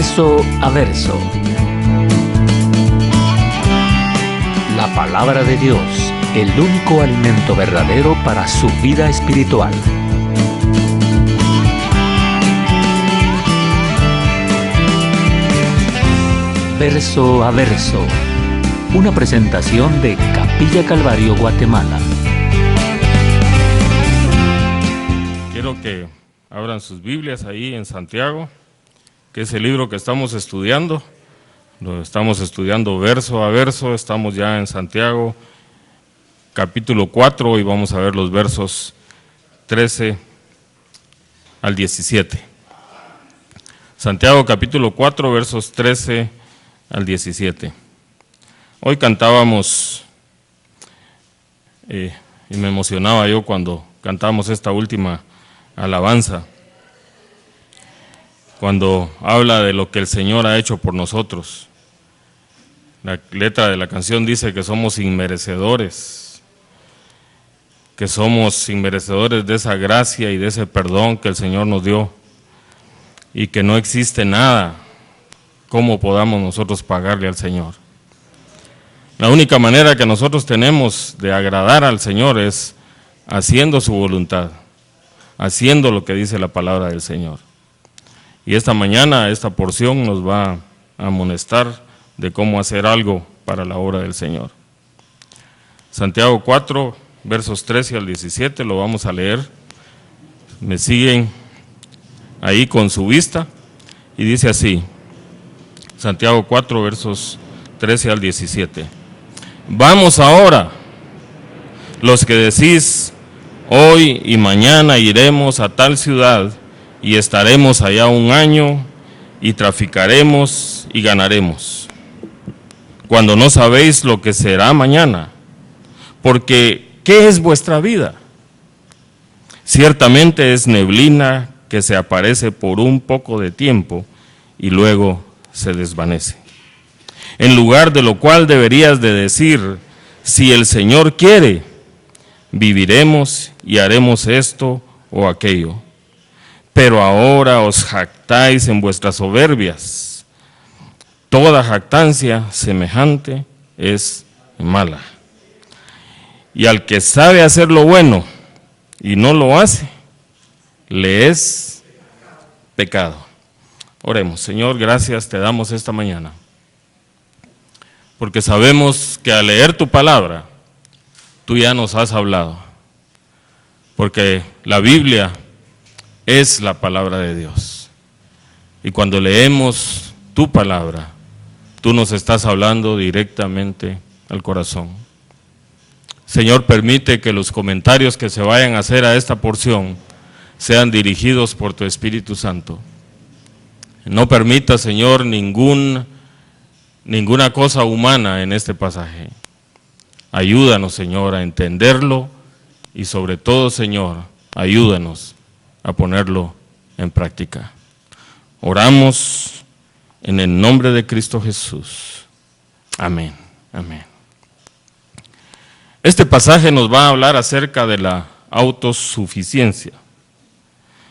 Verso a verso. La palabra de Dios, el único alimento verdadero para su vida espiritual. Verso a verso. Una presentación de Capilla Calvario, Guatemala. Quiero que abran sus Biblias ahí en Santiago, que es el libro que estamos estudiando. Lo estamos estudiando verso a verso. Estamos ya en Santiago, capítulo 4, y vamos a ver los versos 13 al 17. Santiago, capítulo 4, versos 13 al 17. Hoy cantábamos, y me emocionaba yo cuando cantábamos esta última alabanza, cuando habla de lo que el Señor ha hecho por nosotros. La letra de la canción dice que somos inmerecedores, de esa gracia y de ese perdón que el Señor nos dio, y que no existe nada como podamos nosotros pagarle al Señor. La única manera que nosotros tenemos de agradar al Señor es haciendo su voluntad, haciendo lo que dice la palabra del Señor. Y esta mañana esta porción nos va a amonestar de cómo hacer algo para la obra del Señor. Santiago 4, versos 13 al 17, lo vamos a leer. Me siguen ahí con su vista, y dice así, Santiago 4, versos 13 al 17. Vamos ahora, los que decís, hoy y mañana iremos a tal ciudad, y estaremos allá un año, y traficaremos y ganaremos, cuando no sabéis lo que será mañana, porque ¿qué es vuestra vida? Ciertamente es neblina que se aparece por un poco de tiempo y luego se desvanece. En lugar de lo cual deberías de decir, si el Señor quiere, viviremos y haremos esto o aquello. Pero ahora os jactáis en vuestras soberbias. Toda jactancia semejante es mala. Y al que sabe hacer lo bueno y no lo hace, le es pecado. Oremos. Señor, gracias te damos esta mañana, porque sabemos que al leer tu palabra, tú ya nos has hablado, porque la Biblia es la palabra de Dios. Y cuando leemos tu palabra, tú nos estás hablando directamente al corazón. Señor, permite que los comentarios que se vayan a hacer a esta porción sean dirigidos por tu Espíritu Santo. No permita, Señor, ninguna cosa humana en este pasaje. Ayúdanos, Señor, a entenderlo y sobre todo, Señor, ayúdanos a ponerlo en práctica. Oramos en el nombre de Cristo Jesús. Amén. Amén. Este pasaje nos va a hablar acerca de la autosuficiencia.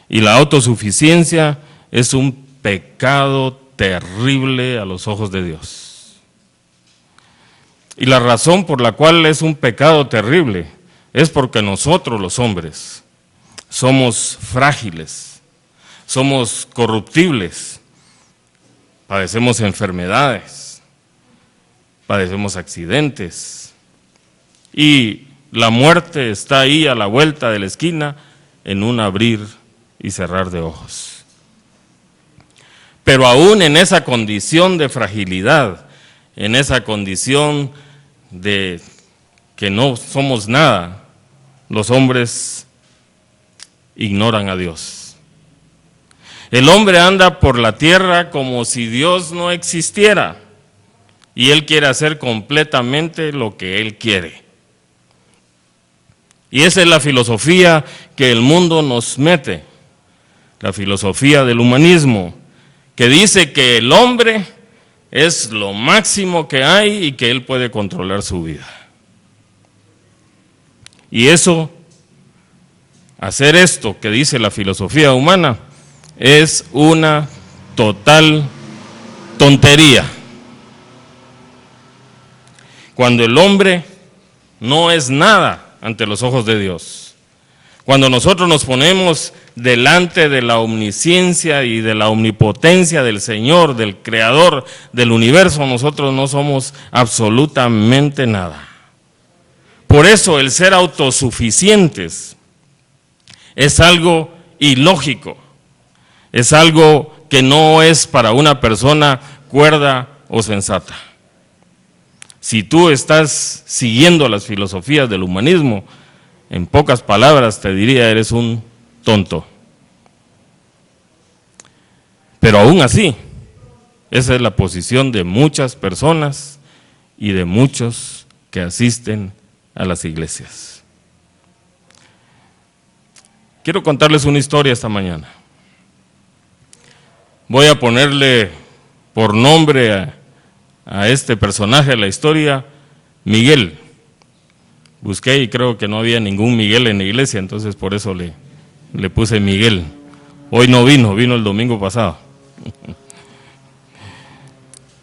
Y la autosuficiencia es un pecado terrible a los ojos de Dios. Y la razón por la cual es un pecado terrible es porque nosotros los hombres somos frágiles, somos corruptibles, padecemos enfermedades, padecemos accidentes, y la muerte está ahí a la vuelta de la esquina en un abrir y cerrar de ojos. Pero aún en esa condición de fragilidad, en esa condición de que no somos nada, los hombres ignoran a Dios. El hombre anda por la tierra como si Dios no existiera, y él quiere hacer completamente lo que él quiere. Y esa es la filosofía que el mundo nos mete, la filosofía del humanismo, que dice que el hombre es lo máximo que hay y que él puede controlar su vida. Y eso, hacer esto que dice la filosofía humana, es una total tontería. Cuando el hombre no es nada ante los ojos de Dios. Cuando nosotros nos ponemos delante de la omnisciencia y de la omnipotencia del Señor, del Creador del universo, nosotros no somos absolutamente nada. Por eso el ser autosuficientes es algo ilógico, es algo que no es para una persona cuerda o sensata. Si tú estás siguiendo las filosofías del humanismo, en pocas palabras te diría, eres un tonto. Pero aún así, esa es la posición de muchas personas y de muchos que asisten a las iglesias. Quiero contarles una historia esta mañana. Voy a ponerle por nombre a este personaje de la historia, Miguel. Busqué y creo que no había ningún Miguel en la iglesia, entonces por eso le puse Miguel. Hoy no vino el domingo pasado.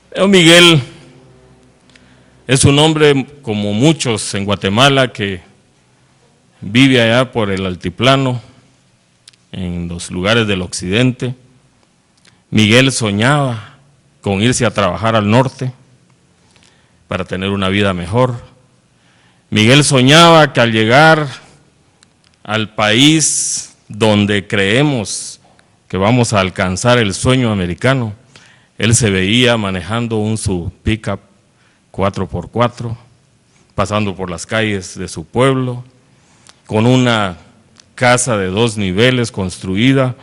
Pero Miguel es un hombre como muchos en Guatemala que vive allá por el altiplano, en los lugares del occidente. Miguel soñaba con irse a trabajar al norte para tener una vida mejor. Miguel soñaba que al llegar al país donde creemos que vamos a alcanzar el sueño americano, él se veía manejando un su pickup 4x4, pasando por las calles de su pueblo, con una casa de 2 niveles construida,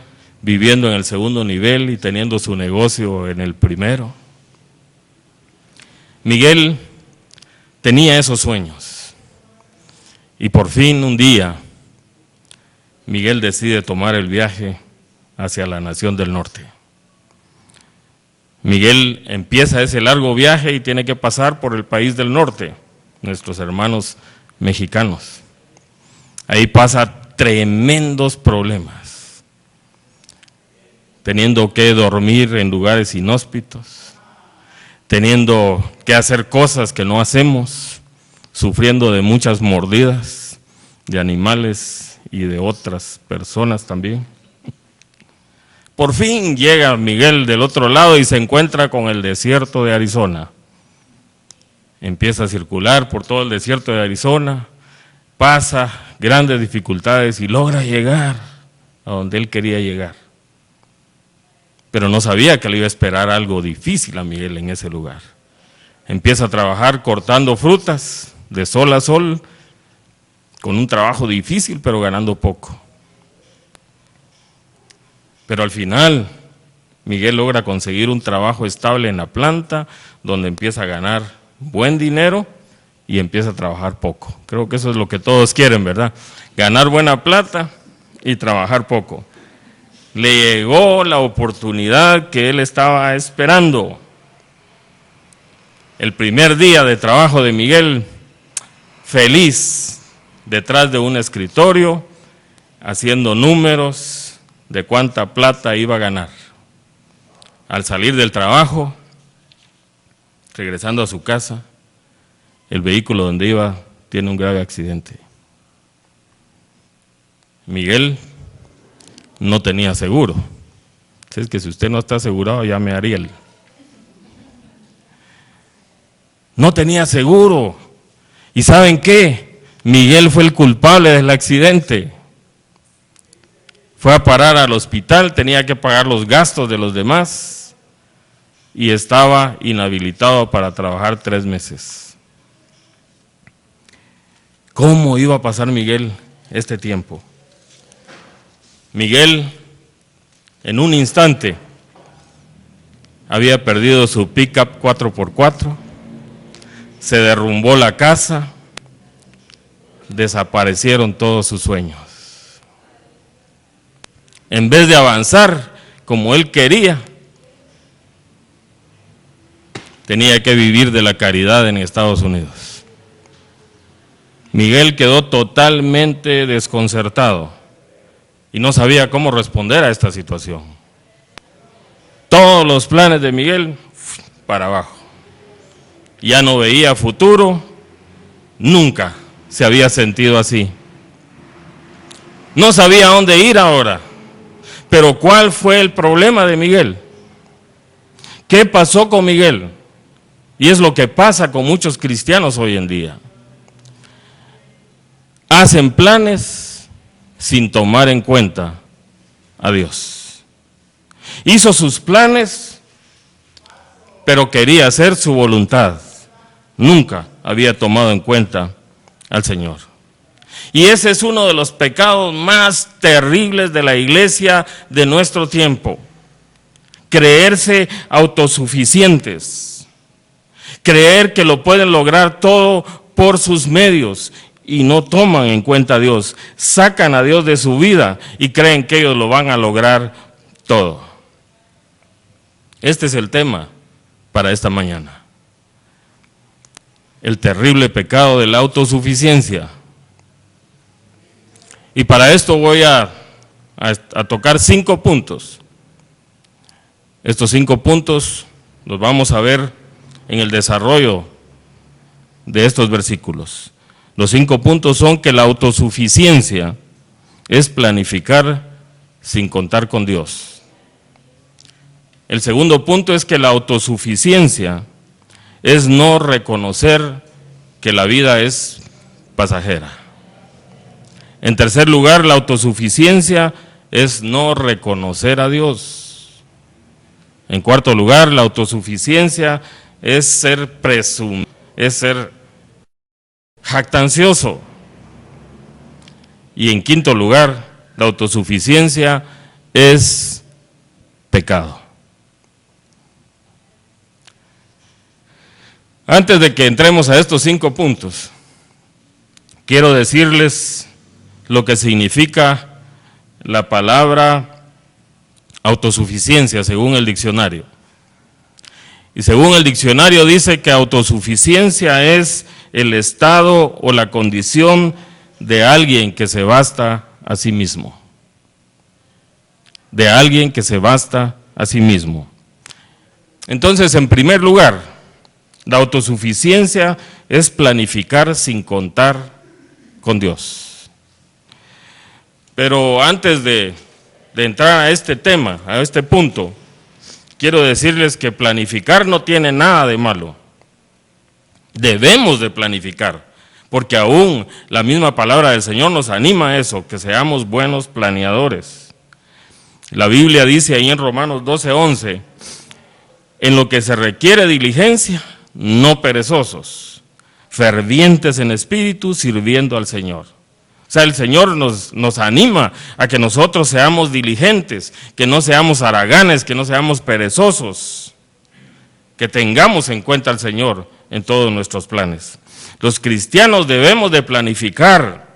viviendo en el segundo nivel y teniendo su negocio en el primero. Miguel tenía esos sueños y por fin un día Miguel decide tomar el viaje hacia la nación del norte. Miguel empieza ese largo viaje y tiene que pasar por el país del norte, nuestros hermanos mexicanos. Ahí pasa tremendos problemas, teniendo que dormir en lugares inhóspitos, teniendo que hacer cosas que no hacemos, sufriendo de muchas mordidas de animales y de otras personas también. Por fin llega Miguel del otro lado y se encuentra con el desierto de Arizona. Empieza a circular por todo el desierto de Arizona, pasa grandes dificultades y logra llegar a donde él quería llegar. Pero no sabía que le iba a esperar algo difícil a Miguel en ese lugar. Empieza a trabajar cortando frutas de sol a sol, con un trabajo difícil pero ganando poco. Pero al final Miguel logra conseguir un trabajo estable en la planta, donde empieza a ganar buen dinero y empieza a trabajar poco. Creo que eso es lo que todos quieren, ¿verdad? Ganar buena plata y trabajar poco. Le llegó la oportunidad que él estaba esperando. El primer día de trabajo de Miguel, feliz, detrás de un escritorio, haciendo números de cuánta plata iba a ganar. Al salir del trabajo, regresando a su casa, el vehículo donde iba tiene un grave accidente. Miguel no tenía seguro. Es que si usted no está asegurado, llame a Ariel. No tenía seguro. ¿Y saben qué? Miguel fue el culpable del accidente. Fue a parar al hospital, tenía que pagar los gastos de los demás y estaba inhabilitado para trabajar 3 meses. ¿Cómo iba a pasar Miguel este tiempo? Miguel, en un instante, había perdido su pickup 4x4, se derrumbó la casa, desaparecieron todos sus sueños. En vez de avanzar como él quería, tenía que vivir de la caridad en Estados Unidos. Miguel quedó totalmente desconcertado y no sabía cómo responder a esta situación. Todos los planes de Miguel para abajo. Ya no veía futuro, nunca se había sentido así. No sabía a dónde ir ahora. Pero ¿cuál fue el problema de Miguel? ¿Qué pasó con Miguel? Y es lo que pasa con muchos cristianos hoy en día. Hacen planes sin tomar en cuenta a Dios. Hizo sus planes, pero quería hacer su voluntad. Nunca había tomado en cuenta al Señor. Y ese es uno de los pecados más terribles de la iglesia de nuestro tiempo. Creerse autosuficientes. Creer que lo pueden lograr todo por sus medios y no toman en cuenta a Dios. Sacan a Dios de su vida y creen que ellos lo van a lograr todo. Este es el tema para esta mañana. El terrible pecado de la autosuficiencia. Y para esto voy a tocar 5 puntos. Estos 5 puntos los vamos a ver en el desarrollo de estos versículos. Los 5 puntos son que la autosuficiencia es planificar sin contar con Dios. El segundo punto es que la autosuficiencia es no reconocer que la vida es pasajera. En tercer lugar, la autosuficiencia es no reconocer a Dios. En cuarto lugar, la autosuficiencia es ser presumido, es ser jactancioso. Y en quinto lugar, la autosuficiencia es pecado. Antes de que entremos a estos 5 puntos, quiero decirles lo que significa la palabra autosuficiencia según el diccionario. Y según el diccionario dice que autosuficiencia es el estado o la condición de alguien que se basta a sí mismo. De alguien que se basta a sí mismo. Entonces, en primer lugar, la autosuficiencia es planificar sin contar con Dios. Pero antes de entrar a este tema, a este punto, quiero decirles que planificar no tiene nada de malo. Debemos de planificar, porque aún la misma palabra del Señor nos anima a eso, que seamos buenos planeadores. La Biblia dice ahí en Romanos 12:11, en lo que se requiere diligencia, no perezosos, fervientes en espíritu, sirviendo al Señor. O sea, el Señor nos anima a que nosotros seamos diligentes, que no seamos haraganes, que no seamos perezosos, que tengamos en cuenta al Señor en todos nuestros planes. Los cristianos debemos de planificar,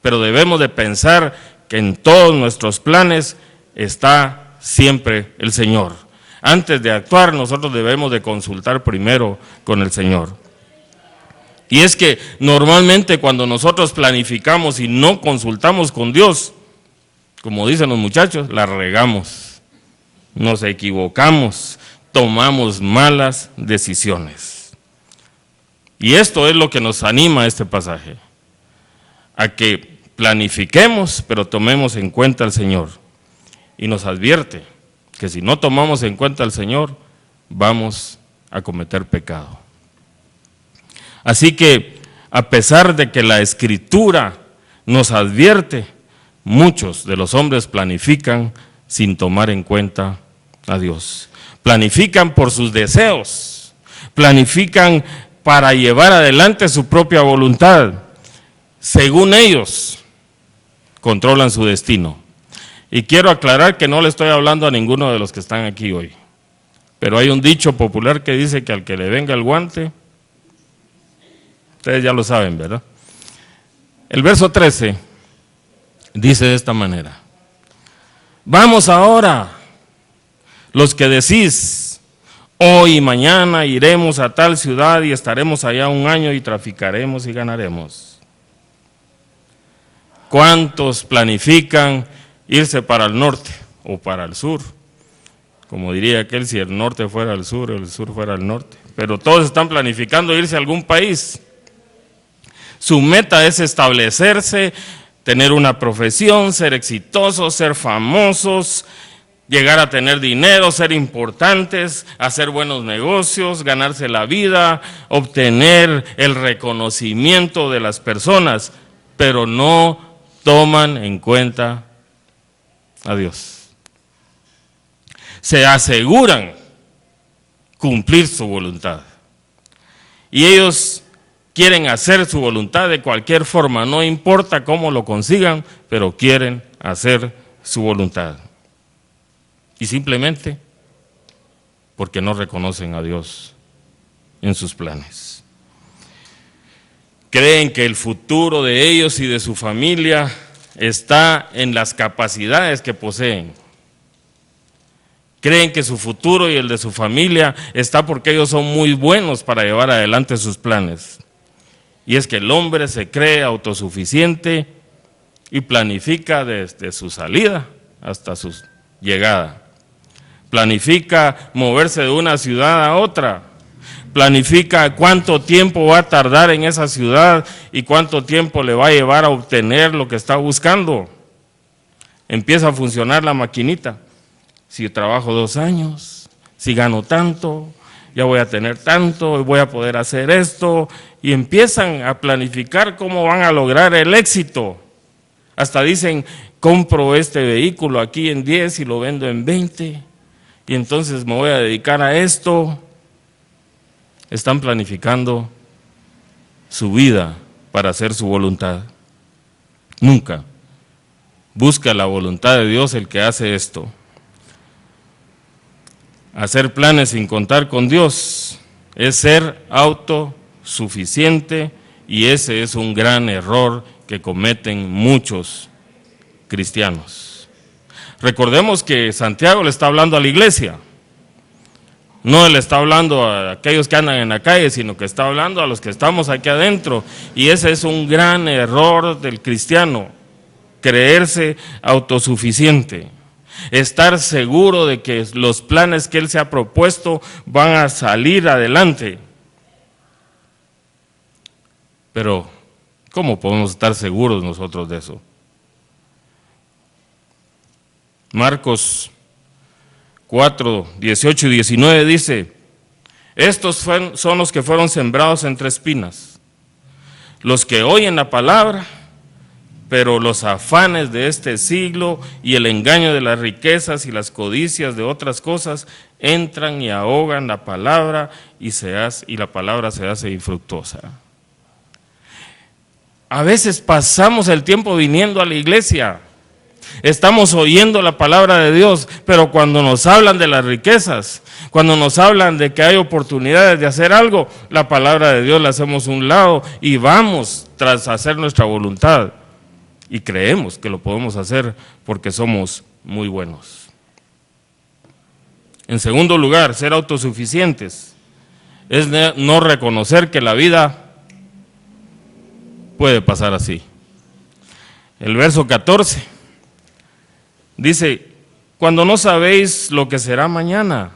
pero debemos de pensar que en todos nuestros planes está siempre el Señor. Antes de actuar, nosotros debemos de consultar primero con el Señor. Y es que normalmente cuando nosotros planificamos y no consultamos con Dios, como dicen los muchachos, la regamos, nos equivocamos, tomamos malas decisiones. Y esto es lo que nos anima a este pasaje, a que planifiquemos, pero tomemos en cuenta al Señor. Y nos advierte que si no tomamos en cuenta al Señor, vamos a cometer pecado. Así que, a pesar de que la Escritura nos advierte, muchos de los hombres planifican sin tomar en cuenta a Dios. Planifican por sus deseos, planifican para llevar adelante su propia voluntad. Según ellos, controlan su destino. Y quiero aclarar que no le estoy hablando a ninguno de los que están aquí hoy. Pero hay un dicho popular que dice que al que le venga el guante, ustedes ya lo saben, ¿verdad? El verso 13 dice de esta manera: vamos ahora, los que decís, hoy y mañana iremos a tal ciudad y estaremos allá un año y traficaremos y ganaremos. ¿Cuántos planifican irse para el norte o para el sur Como diría aquel, si el norte fuera el sur fuera el norte. Pero todos están planificando irse a algún país. Su meta es establecerse, tener una profesión, ser exitosos, ser famosos, llegar a tener dinero, ser importantes, hacer buenos negocios, ganarse la vida, obtener el reconocimiento de las personas, pero no toman en cuenta a Dios. Se aseguran cumplir su voluntad. Y ellos quieren hacer su voluntad de cualquier forma, no importa cómo lo consigan, pero quieren hacer su voluntad. Y simplemente porque no reconocen a Dios en sus planes. Creen que el futuro de ellos y de su familia está en las capacidades que poseen. Creen que su futuro y el de su familia está porque ellos son muy buenos para llevar adelante sus planes. Y es que el hombre se cree autosuficiente y planifica desde su salida hasta su llegada. Planifica moverse de una ciudad a otra. Planifica cuánto tiempo va a tardar en esa ciudad y cuánto tiempo le va a llevar a obtener lo que está buscando. Empieza a funcionar la maquinita. Si trabajo 2 años, si gano tanto, ya voy a tener tanto, voy a poder hacer esto, y empiezan a planificar cómo van a lograr el éxito. Hasta dicen, compro este vehículo aquí en 10 y lo vendo en 20, y entonces me voy a dedicar a esto. Están planificando su vida para hacer su voluntad. Nunca busca la voluntad de Dios el que hace esto. Hacer planes sin contar con Dios es ser autosuficiente, y ese es un gran error que cometen muchos cristianos. Recordemos que Santiago le está hablando a la iglesia. No le está hablando a aquellos que andan en la calle, sino que está hablando a los que estamos aquí adentro. Y ese es un gran error del cristiano, creerse autosuficiente. Estar seguro de que los planes que él se ha propuesto van a salir adelante. Pero, ¿cómo podemos estar seguros nosotros de eso? Marcos 4, 18 y 19 dice: estos son los que fueron sembrados entre espinas, los que oyen la palabra, pero los afanes de este siglo y el engaño de las riquezas y las codicias de otras cosas entran y ahogan la palabra, y la palabra se hace infructuosa. A veces pasamos el tiempo viniendo a la iglesia, estamos oyendo la palabra de Dios, pero cuando nos hablan de las riquezas, cuando nos hablan de que hay oportunidades de hacer algo, la palabra de Dios la hacemos a un lado y vamos tras hacer nuestra voluntad. Y creemos que lo podemos hacer porque somos muy buenos. En segundo lugar, ser autosuficientes es no reconocer que la vida puede pasar así. El verso 14 dice: cuando no sabéis lo que será mañana,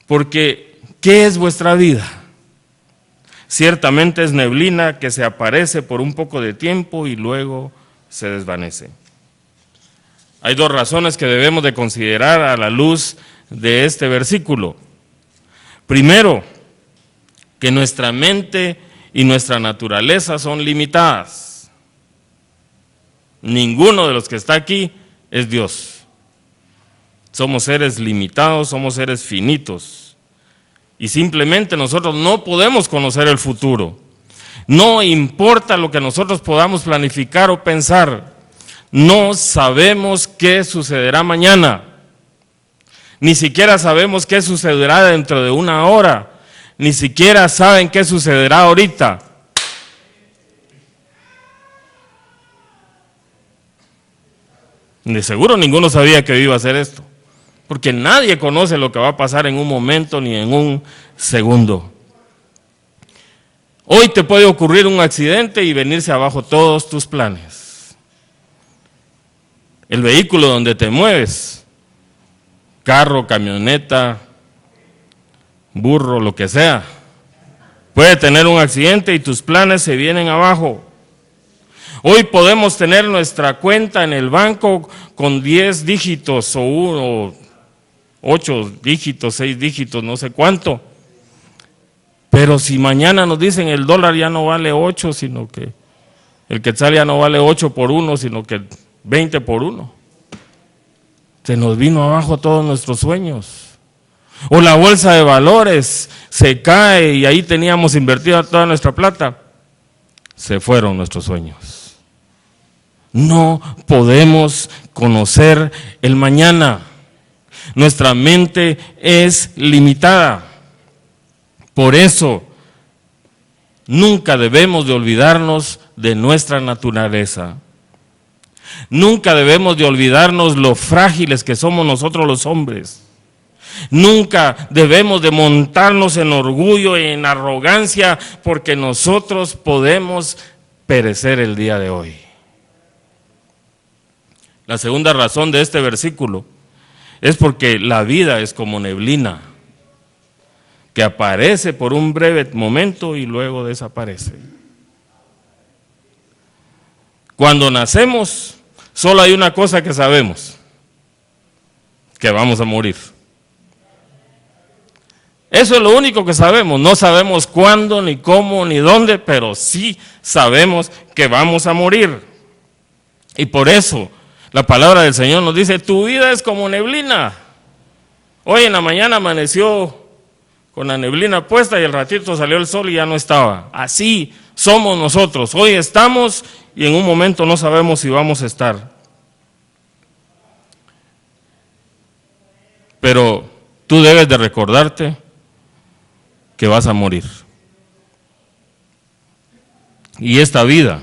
porque ¿qué es vuestra vida? Ciertamente es neblina que se aparece por un poco de tiempo y luego se desvanece. Hay 2 razones que debemos de considerar a la luz de este versículo. Primero, que nuestra mente y nuestra naturaleza son limitadas. Ninguno de los que está aquí es Dios. Somos seres limitados, somos seres finitos. Y simplemente nosotros no podemos conocer el futuro. No importa lo que nosotros podamos planificar o pensar, no sabemos qué sucederá mañana. Ni siquiera sabemos qué sucederá dentro de 1 hora. Ni siquiera saben qué sucederá ahorita. De seguro ninguno sabía que iba a hacer esto, porque nadie conoce lo que va a pasar en un momento ni en un segundo. Hoy te puede ocurrir un accidente y venirse abajo todos tus planes. El vehículo donde te mueves, carro, camioneta, burro, lo que sea. Puede tener un accidente y tus planes se vienen abajo. Hoy podemos tener nuestra cuenta en el banco con 10 dígitos o 8 dígitos, 6 dígitos, no sé cuánto. Pero si mañana nos dicen el dólar ya no vale 8, sino que el quetzal ya no vale 8 por 1, sino que 20 por 1. Se nos vino abajo todos nuestros sueños. O la bolsa de valores se cae y ahí teníamos invertida toda nuestra plata. Se fueron nuestros sueños. No podemos conocer el mañana. Nuestra mente es limitada. Por eso, nunca debemos de olvidarnos de nuestra naturaleza. Nunca debemos de olvidarnos lo frágiles que somos nosotros los hombres. Nunca debemos de montarnos en orgullo y en arrogancia porque nosotros podemos perecer el día de hoy. La segunda razón de este versículo es porque la vida es como neblina, que aparece por un breve momento y luego desaparece. Cuando nacemos, solo hay una cosa que sabemos, que vamos a morir. Eso es lo único que sabemos. No sabemos cuándo, ni cómo, ni dónde, pero sí sabemos que vamos a morir. Y por eso la palabra del Señor nos dice, tu vida es como neblina. Hoy en la mañana amaneció con la neblina puesta y al ratito salió el sol y ya no estaba. Así somos nosotros. Hoy estamos y en un momento no sabemos si vamos a estar. Pero tú debes de recordarte que vas a morir. Y esta vida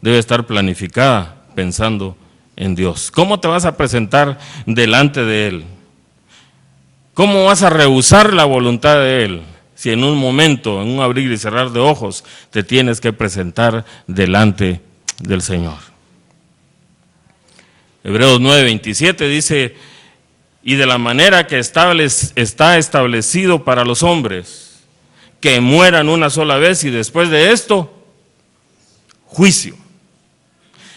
debe estar planificada pensando en Dios. ¿Cómo te vas a presentar delante de Él? ¿Cómo vas a rehusar la voluntad de Él? Si en un momento, en un abrir y cerrar de ojos, te tienes que presentar delante del Señor. Hebreos 9:27 dice, y de la manera que está establecido para los hombres, que mueran una sola vez y después de esto, juicio.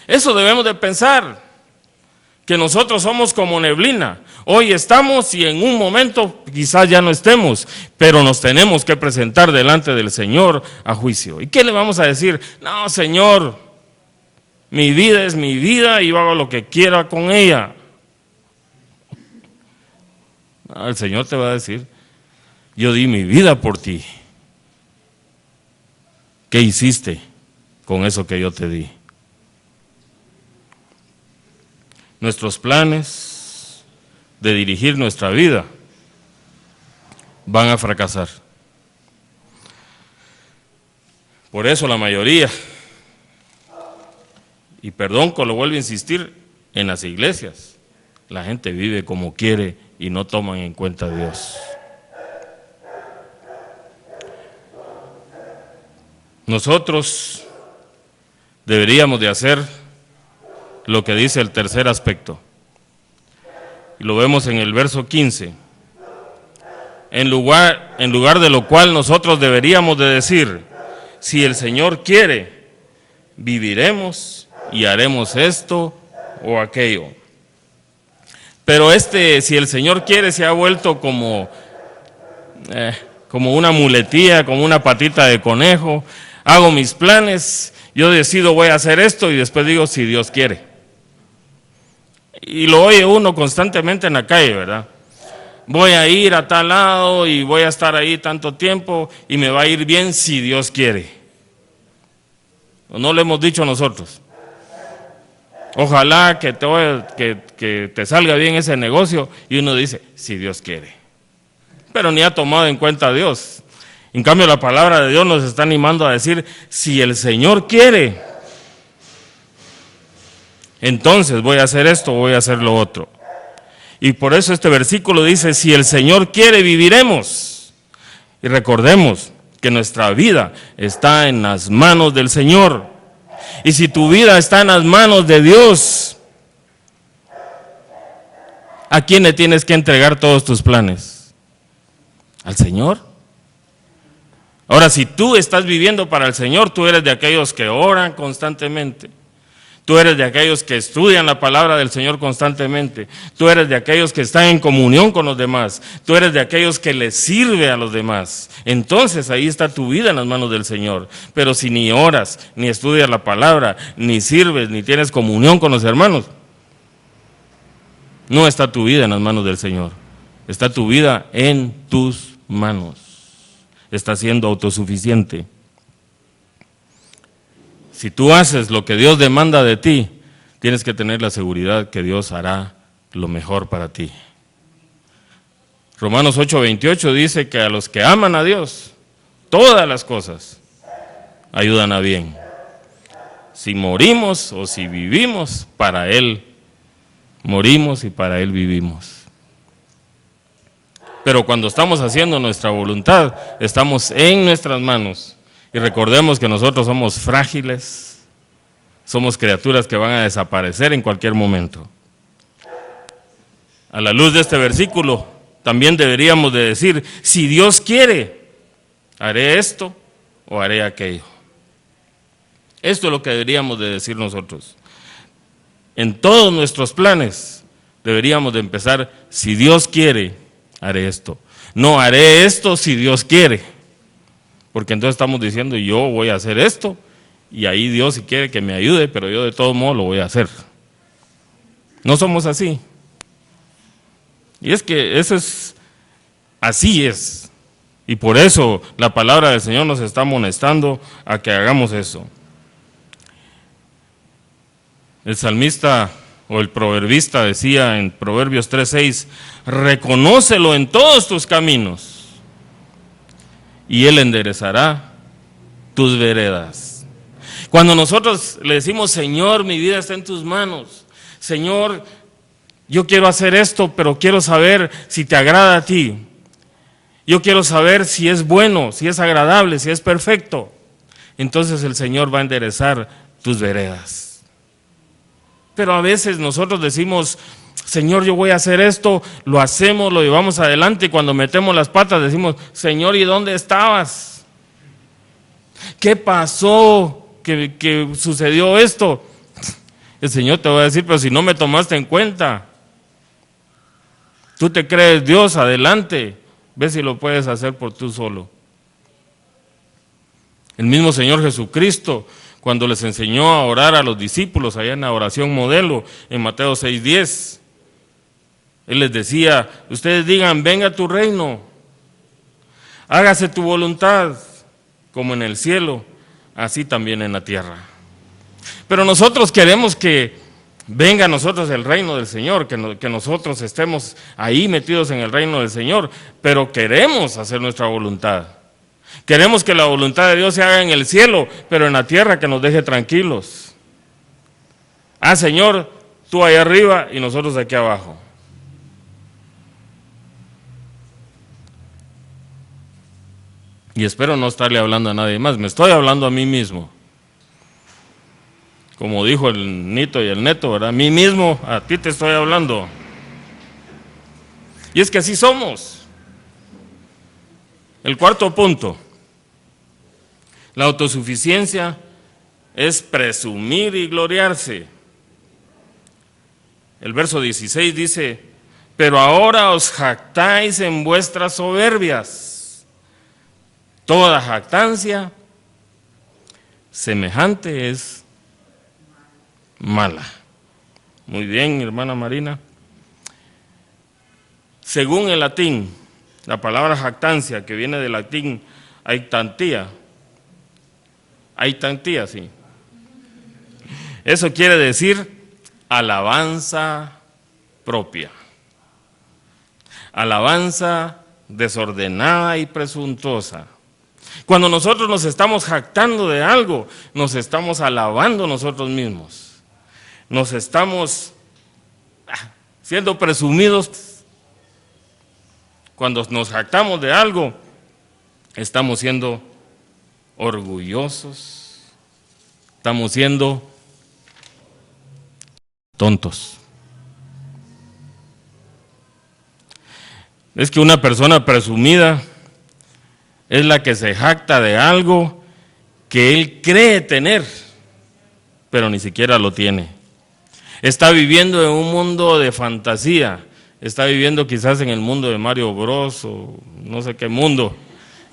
Eso debemos de pensar, que nosotros somos como neblina. Hoy estamos y en un momento quizás ya no estemos, pero nos tenemos que presentar delante del Señor a juicio. ¿Y qué le vamos a decir? No, Señor, mi vida es mi vida y yo hago lo que quiera con ella. No, el Señor te va a decir, yo di mi vida por ti. ¿Qué hiciste con eso que yo te di? Nuestros planes de dirigir nuestra vida van a fracasar. Por eso la mayoría, y perdón que lo vuelvo a insistir, en las iglesias la gente vive como quiere y no toman en cuenta a Dios. Nosotros deberíamos de hacer lo que dice el tercer aspecto. Y lo vemos en el verso 15. En lugar de lo cual nosotros deberíamos de decir, si el Señor quiere, viviremos y haremos esto o aquello. Pero si el Señor quiere, se ha vuelto como una muletilla, como una patita de conejo. Hago mis planes, yo decido voy a hacer esto y después digo si Dios quiere. Y lo oye uno constantemente en la calle, ¿verdad? Voy a ir a tal lado y voy a estar ahí tanto tiempo y me va a ir bien si Dios quiere. ¿O no lo hemos dicho nosotros? Ojalá que te salga bien ese negocio y uno dice, si Dios quiere. Pero ni ha tomado en cuenta a Dios. En cambio, la palabra de Dios nos está animando a decir, si el Señor quiere, entonces voy a hacer esto, voy a hacer lo otro. Y por eso este versículo dice, si el Señor quiere, viviremos. Y recordemos que nuestra vida está en las manos del Señor. Y si tu vida está en las manos de Dios, ¿A quién le tienes que entregar todos tus planes? ¿Al Señor? Ahora, si tú estás viviendo para el Señor, tú eres de aquellos que oran constantemente. Tú eres de aquellos que estudian la palabra del Señor constantemente. Tú eres de aquellos que están en comunión con los demás. Tú eres de aquellos que les sirve a los demás. Entonces ahí está tu vida en las manos del Señor. Pero si ni oras, ni estudias la palabra, ni sirves, ni tienes comunión con los hermanos, no está tu vida en las manos del Señor. Está tu vida en tus manos. Estás siendo autosuficiente. Si tú haces lo que Dios demanda de ti, tienes que tener la seguridad que Dios hará lo mejor para ti. Romanos 8:28 dice que a los que aman a Dios, todas las cosas ayudan a bien. Si morimos o si vivimos, para Él morimos y para Él vivimos. Pero cuando estamos haciendo nuestra voluntad, estamos en nuestras manos. Y recordemos que nosotros somos frágiles, somos criaturas que van a desaparecer en cualquier momento. A la luz de este versículo, también deberíamos de decir, si Dios quiere, haré esto o haré aquello. Esto es lo que deberíamos de decir nosotros. En todos nuestros planes deberíamos de empezar, si Dios quiere, haré esto. No haré esto si Dios quiere. Porque entonces estamos diciendo, yo voy a hacer esto, y ahí Dios si quiere que me ayude, pero yo de todo modo lo voy a hacer. No somos así. Y es que eso es, así es. Y por eso la palabra del Señor nos está amonestando a que hagamos eso. El salmista o el proverbista decía en Proverbios 3:6, reconócelo en todos tus caminos, y Él enderezará tus veredas. Cuando nosotros le decimos, Señor, mi vida está en tus manos, Señor, yo quiero hacer esto, pero quiero saber si te agrada a ti, yo quiero saber si es bueno, si es agradable, si es perfecto, entonces el Señor va a enderezar tus veredas. Pero a veces nosotros decimos, Señor, yo voy a hacer esto, lo hacemos, lo llevamos adelante, y cuando metemos las patas decimos, Señor, ¿y dónde estabas? ¿Qué pasó? ¿Que sucedió esto? El Señor te va a decir, pero si no me tomaste en cuenta, tú te crees Dios, adelante, ve si lo puedes hacer por tú solo. El mismo Señor Jesucristo, cuando les enseñó a orar a los discípulos allá en la oración modelo, en Mateo 6:10, Él les decía, ustedes digan, venga tu reino, hágase tu voluntad, como en el cielo, así también en la tierra. Pero nosotros queremos que venga a nosotros el reino del Señor, que nosotros estemos ahí metidos en el reino del Señor, pero queremos hacer nuestra voluntad. Queremos que la voluntad de Dios se haga en el cielo, pero en la tierra que nos deje tranquilos. Ah, Señor, tú allá arriba y nosotros aquí abajo. Y espero no estarle hablando a nadie más, me estoy hablando a mí mismo. Como dijo el Nito y el Neto, ¿verdad? A mí mismo, a ti te estoy hablando. Y es que así somos. El cuarto punto. La autosuficiencia es presumir y gloriarse. El verso 16 dice, pero ahora os jactáis en vuestras soberbias. Toda jactancia semejante es mala. Muy bien, hermana Marina. Según el latín, la palabra jactancia, que viene del latín aitantia, sí. Eso quiere decir alabanza propia. Alabanza desordenada y presuntuosa. Cuando nosotros nos estamos jactando de algo, nos estamos alabando nosotros mismos. Nos estamos siendo presumidos. Cuando nos jactamos de algo, estamos siendo orgullosos, estamos siendo tontos. Es que una persona presumida es la que se jacta de algo que él cree tener, pero ni siquiera lo tiene. Está viviendo en un mundo de fantasía, está viviendo quizás en el mundo de Mario Bros o no sé qué mundo,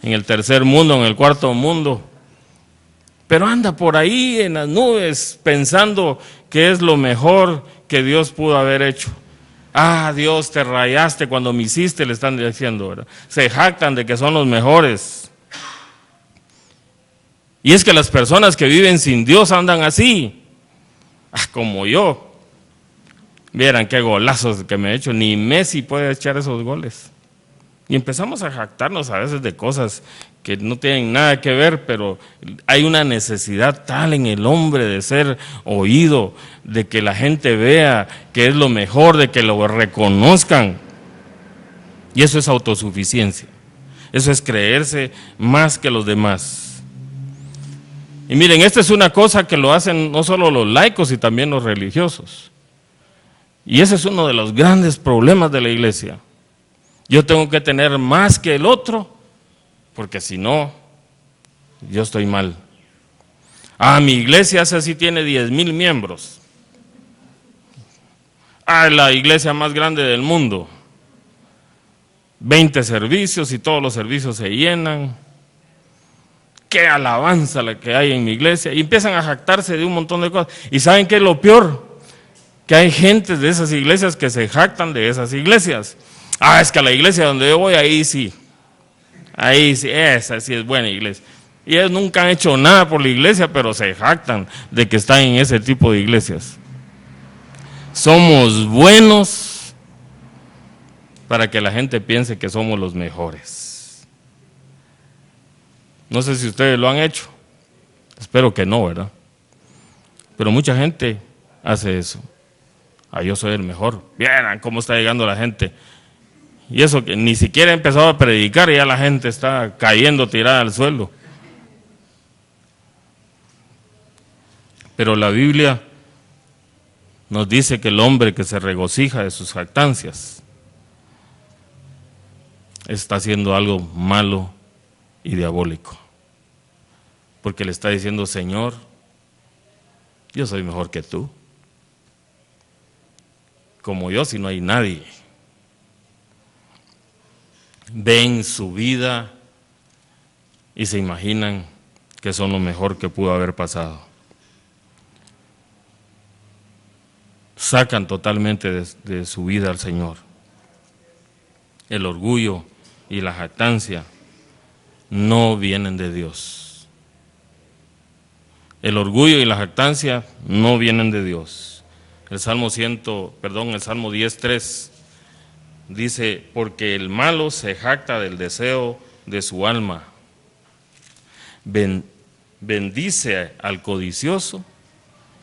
en el tercer mundo, en el cuarto mundo, pero anda por ahí en las nubes pensando que es lo mejor que Dios pudo haber hecho. Ah, Dios, te rayaste cuando me hiciste, le están diciendo, ¿verdad? Se jactan de que son los mejores. Y es que las personas que viven sin Dios andan así, como yo. Vieran qué golazos que me he hecho, ni Messi puede echar esos goles. Y empezamos a jactarnos a veces de cosas que no tienen nada que ver, pero hay una necesidad tal en el hombre de ser oído, de que la gente vea que es lo mejor, de que lo reconozcan. Y eso es autosuficiencia, eso es creerse más que los demás. Y miren, esta es una cosa que lo hacen no solo los laicos y también los religiosos. Y ese es uno de los grandes problemas de la iglesia. Yo tengo que tener más que el otro, porque si no, yo estoy mal. Mi iglesia esa sí tiene 10,000 miembros. La iglesia más grande del mundo. 20 servicios y todos los servicios se llenan. Qué alabanza la que hay en mi iglesia. Y empiezan a jactarse de un montón de cosas. ¿Y saben qué es lo peor? Que hay gente de esas iglesias que se jactan de esas iglesias. Es que a la iglesia donde yo voy, ahí sí, esa sí es buena iglesia. Y ellos nunca han hecho nada por la iglesia, pero se jactan de que están en ese tipo de iglesias. Somos buenos para que la gente piense que somos los mejores. No sé si ustedes lo han hecho, espero que no, ¿verdad? Pero mucha gente hace eso. Yo soy el mejor. Vieran cómo está llegando la gente. Y eso que ni siquiera he empezado a predicar y ya la gente está cayendo tirada al suelo. Pero la Biblia nos dice que el hombre que se regocija de sus jactancias está haciendo algo malo y diabólico. Porque le está diciendo, Señor, yo soy mejor que tú. Como yo, si no hay nadie. Ven su vida y se imaginan que son lo mejor que pudo haber pasado. Sacan totalmente de su vida al Señor. El orgullo y la jactancia no vienen de Dios. El orgullo y la jactancia no vienen de Dios. El Salmo 10:3 dice, porque el malo se jacta del deseo de su alma. Bendice al codicioso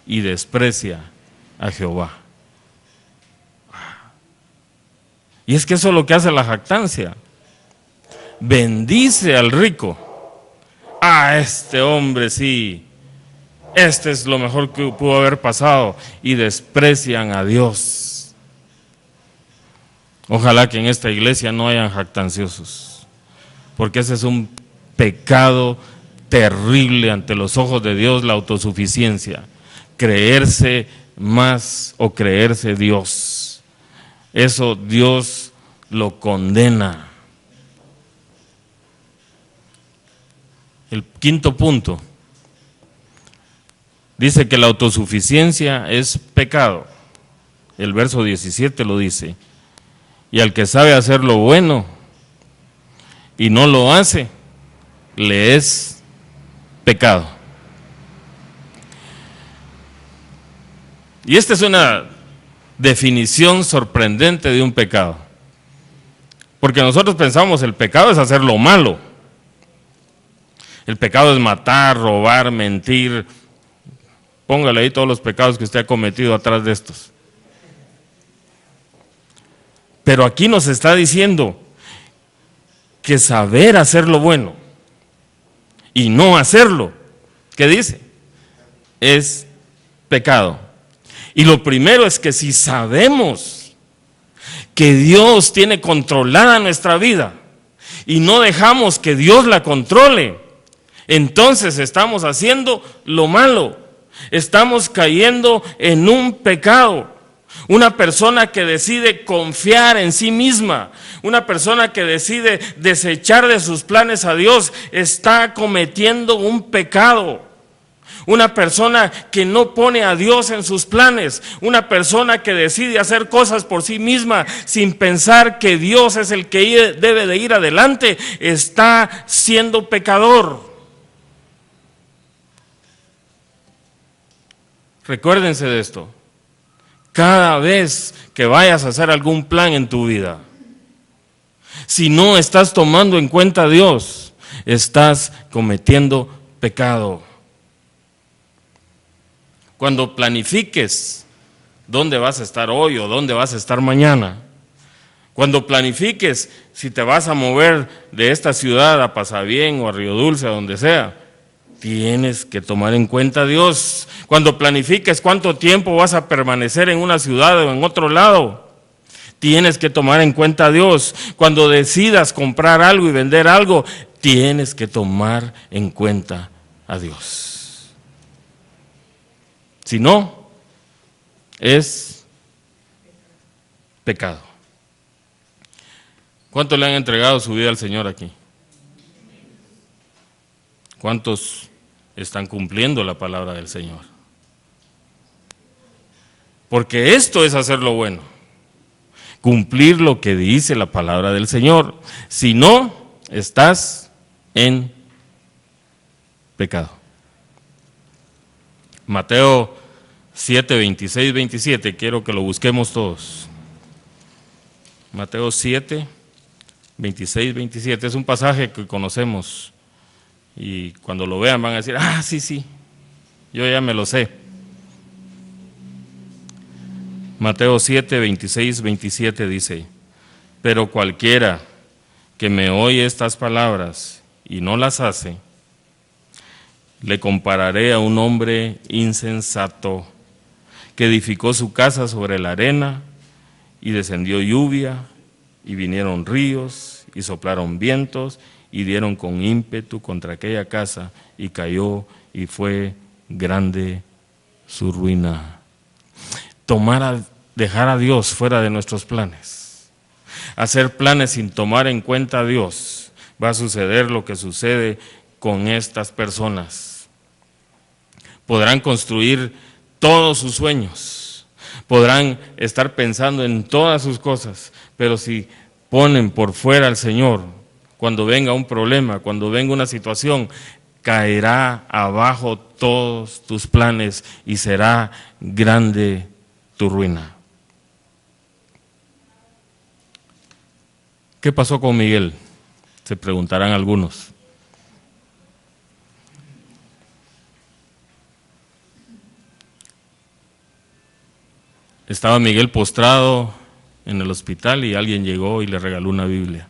y desprecia a Jehová. Y es que eso es lo que hace la jactancia. Bendice al rico. Este hombre sí, este es lo mejor que pudo haber pasado. Y desprecian a Dios. Ojalá que en esta iglesia no hayan jactanciosos, porque ese es un pecado terrible ante los ojos de Dios, la autosuficiencia, creerse más o creerse Dios. Eso Dios lo condena. El quinto punto dice que la autosuficiencia es pecado. El verso 17 lo dice. Y al que sabe hacer lo bueno y no lo hace, le es pecado. Y esta es una definición sorprendente de un pecado. Porque nosotros pensamos el pecado es hacer lo malo. El pecado es matar, robar, mentir. Póngale ahí todos los pecados que usted ha cometido atrás de estos. Pero aquí nos está diciendo que saber hacer lo bueno y no hacerlo, ¿qué dice? Es pecado. Y lo primero es que si sabemos que Dios tiene controlada nuestra vida y no dejamos que Dios la controle, entonces estamos haciendo lo malo, estamos cayendo en un pecado. Una persona que decide confiar en sí misma, una persona que decide desechar de sus planes a Dios, está cometiendo un pecado. Una persona que no pone a Dios en sus planes, una persona que decide hacer cosas por sí misma sin pensar que Dios es el que debe de ir adelante, está siendo pecador. Recuérdense de esto. Cada vez que vayas a hacer algún plan en tu vida, si no estás tomando en cuenta a Dios, estás cometiendo pecado. Cuando planifiques dónde vas a estar hoy o dónde vas a estar mañana, cuando planifiques si te vas a mover de esta ciudad a Pasabién o a Río Dulce, a donde sea, tienes que tomar en cuenta a Dios. Cuando planifiques cuánto tiempo vas a permanecer en una ciudad o en otro lado, tienes que tomar en cuenta a Dios. Cuando decidas comprar algo y vender algo, tienes que tomar en cuenta a Dios. Si no, es pecado. ¿Cuántos le han entregado su vida al Señor aquí? ¿Cuántos están cumpliendo la palabra del Señor? Porque esto es hacer lo bueno, cumplir lo que dice la palabra del Señor. Si no, estás en pecado. Mateo 7, 26, 27, quiero que lo busquemos todos. Mateo 7, 26, 27, es un pasaje que conocemos. Y cuando lo vean van a decir, sí, yo ya me lo sé. Mateo 7, 26, 27 dice, pero cualquiera que me oye estas palabras y no las hace, le compararé a un hombre insensato que edificó su casa sobre la arena y descendió lluvia y vinieron ríos y soplaron vientos y dieron con ímpetu contra aquella casa y cayó y fue grande su ruina. Dejar a Dios fuera de nuestros planes, hacer planes sin tomar en cuenta a Dios, va a suceder lo que sucede con estas personas. Podrán construir todos sus sueños, podrán estar pensando en todas sus cosas, pero si ponen por fuera al Señor, cuando venga un problema, cuando venga una situación, caerá abajo todos tus planes y será grande tu ruina. ¿Qué pasó con Miguel? Se preguntarán algunos. Estaba Miguel postrado en el hospital y alguien llegó y le regaló una Biblia.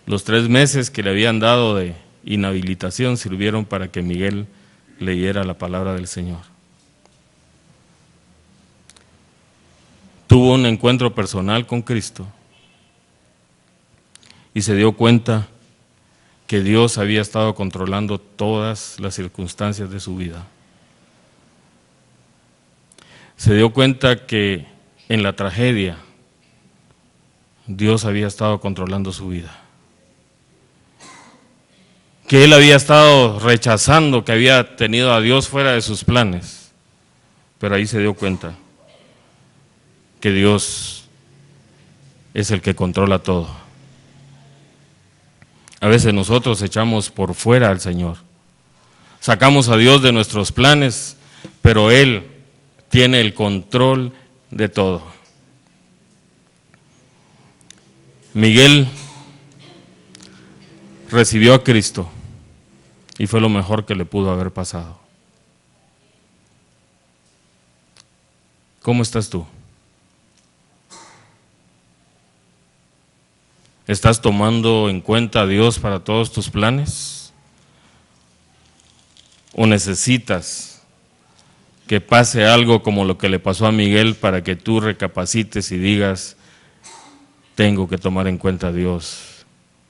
Los 3 meses que le habían dado de inhabilitación sirvieron para que Miguel leyera la palabra del Señor. Tuvo un encuentro personal con Cristo y se dio cuenta que Dios había estado controlando todas las circunstancias de su vida. Se dio cuenta que en la tragedia Dios había estado controlando su vida. Que él había estado rechazando, que había tenido a Dios fuera de sus planes. Pero ahí se dio cuenta que Dios es el que controla todo. A veces nosotros echamos por fuera al Señor. Sacamos a Dios de nuestros planes, pero Él tiene el control de todo. Miguel recibió a Cristo y fue lo mejor que le pudo haber pasado. ¿Cómo estás tú? ¿Estás tomando en cuenta a Dios para todos tus planes? ¿O necesitas que pase algo como lo que le pasó a Miguel para que tú recapacites y digas, tengo que tomar en cuenta a Dios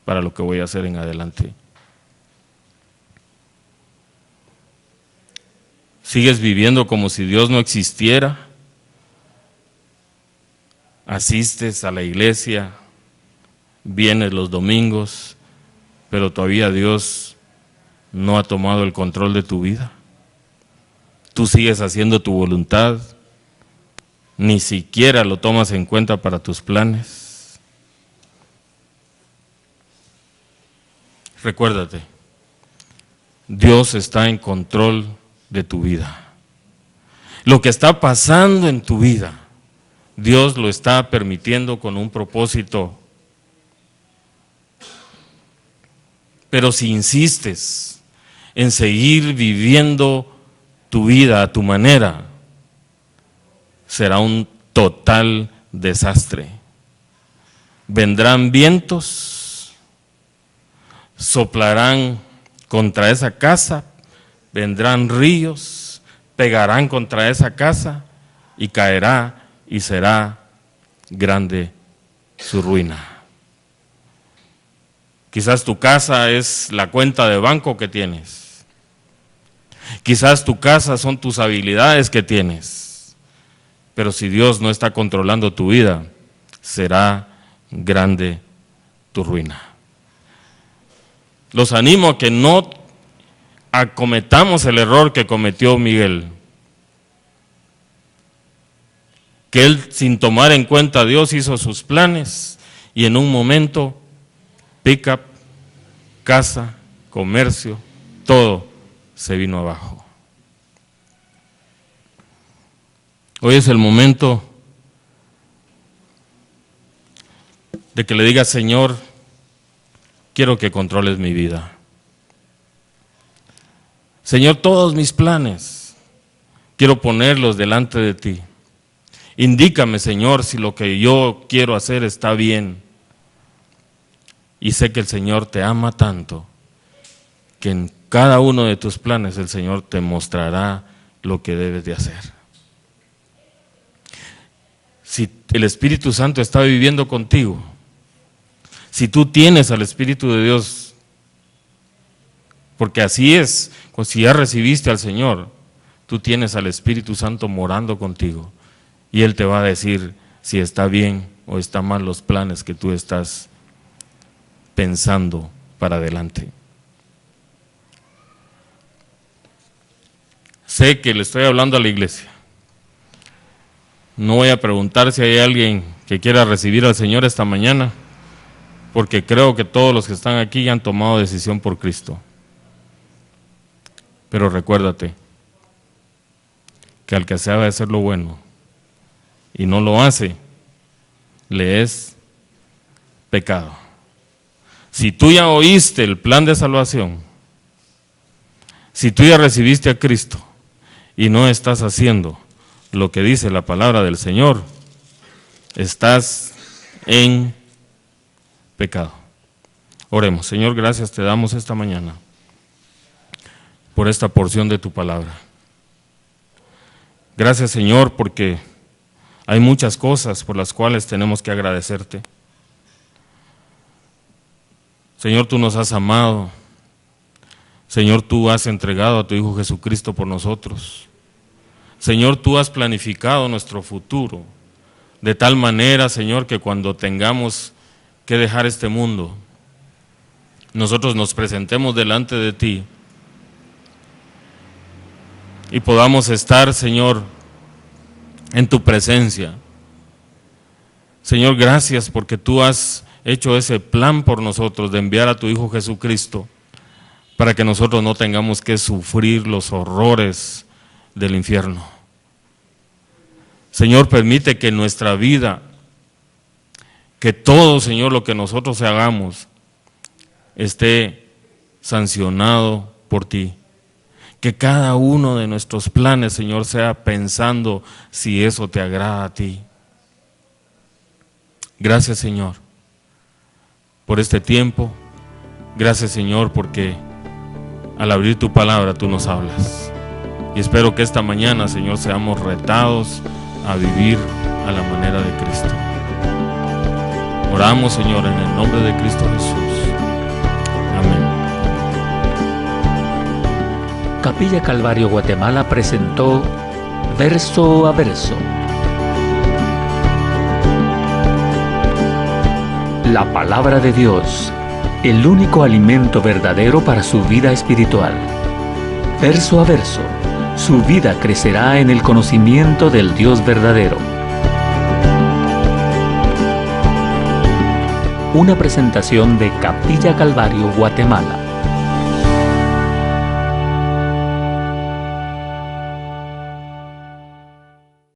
para lo que voy a hacer en adelante. ¿Sigues viviendo como si Dios no existiera? ¿Asistes a la iglesia? ¿Vienes los domingos? Pero todavía Dios no ha tomado el control de tu vida. Tú sigues haciendo tu voluntad, ni siquiera lo tomas en cuenta para tus planes. Recuérdate, Dios está en control de tu vida. Lo que está pasando en tu vida, Dios lo está permitiendo con un propósito. Pero si insistes en seguir viviendo tu vida a tu manera, será un total desastre. Vendrán vientos, soplarán contra esa casa, vendrán ríos, pegarán contra esa casa y caerá y será grande su ruina. Quizás tu casa es la cuenta de banco que tienes. Quizás tu casa son tus habilidades que tienes. Pero si Dios no está controlando tu vida, será grande tu ruina. Los animo a que no acometamos el error que cometió Miguel. Que él, sin tomar en cuenta a Dios, hizo sus planes y en un momento, pick-up, casa, comercio, todo se vino abajo. Hoy es el momento de que le digas, Señor, quiero que controles mi vida. Señor, todos mis planes, quiero ponerlos delante de ti. Indícame, Señor, si lo que yo quiero hacer está bien. Y sé que el Señor te ama tanto, que en cada uno de tus planes el Señor te mostrará lo que debes de hacer. Si el Espíritu Santo está viviendo contigo, si tú tienes al Espíritu de Dios, porque así es, pues si ya recibiste al Señor, tú tienes al Espíritu Santo morando contigo y Él te va a decir si está bien o está mal los planes que tú estás pensando para adelante. Sé que le estoy hablando a la iglesia. No voy a preguntar si hay alguien que quiera recibir al Señor esta mañana, porque creo que todos los que están aquí ya han tomado decisión por Cristo. Pero recuérdate que al que sabe hacer lo bueno y no lo hace, le es pecado. Si tú ya oíste el plan de salvación, si tú ya recibiste a Cristo y no estás haciendo lo que dice la palabra del Señor, estás en pecado. Oremos. Señor, gracias te damos esta mañana por esta porción de tu palabra. Gracias, Señor, porque hay muchas cosas por las cuales tenemos que agradecerte. Señor, tú nos has amado. Señor, tú has entregado a tu Hijo Jesucristo por nosotros. Señor, tú has planificado nuestro futuro de tal manera, Señor, que cuando tengamos que dejar este mundo, nosotros nos presentemos delante de ti y podamos estar, Señor, en tu presencia. Señor, gracias porque tú has hecho ese plan por nosotros de enviar a tu Hijo Jesucristo para que nosotros no tengamos que sufrir los horrores del infierno. Señor, permite que nuestra vida, que todo, Señor, lo que nosotros hagamos, esté sancionado por ti. Que cada uno de nuestros planes, Señor, sea pensando si eso te agrada a ti. Gracias, Señor, por este tiempo. Gracias, Señor, porque al abrir tu palabra tú nos hablas Y espero que esta mañana, Señor, seamos retados a vivir a la manera de Cristo. Oramos, Señor, en el nombre de Cristo Jesús. Amén. Capilla Calvario Guatemala presentó Verso a Verso. La palabra de Dios, el único alimento verdadero para su vida espiritual. Verso a verso, su vida crecerá en el conocimiento del Dios verdadero. Una presentación de Capilla Calvario Guatemala.